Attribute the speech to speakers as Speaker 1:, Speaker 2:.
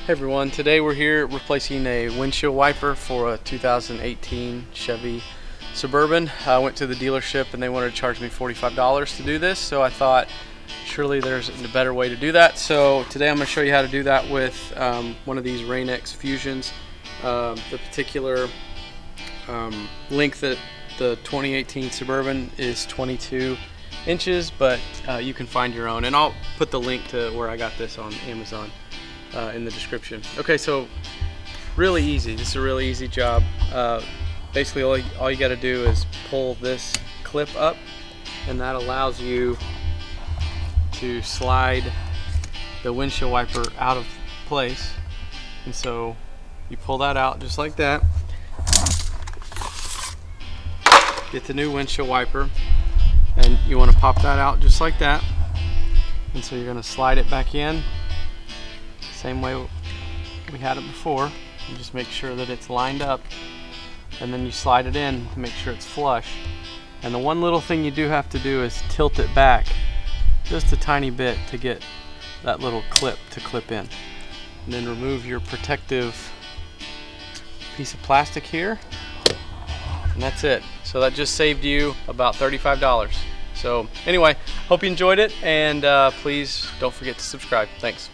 Speaker 1: Hey everyone, today we're here replacing a windshield wiper for a 2018 Chevy Suburban. I went to the dealership and they wanted to charge me $45 to do this, so I thought surely there's a better way to do that. So today I'm going to show you how to do that with one of these Rain-X Fusions. The particular length that the 2018 Suburban is 22 inches, but you can find your own, and I'll put the link to where I got this on Amazon in the description. Okay, so really easy. This is a really easy job. Basically all you got to do is pull this clip up, and that allows you to slide the windshield wiper out of place. And so you pull that out just like that, get the new windshield wiper, and you want to pop that out just like that. And so you're going to slide it back in same way we had it before. You just make sure that it's lined up, and then you slide it in to make sure it's flush. And the one little thing you do have to do is tilt it back just a tiny bit to get that little clip to clip in. And then remove your protective piece of plastic here, and that's it. So that just saved you about $35. So anyway, hope you enjoyed it, and please don't forget to subscribe. Thanks.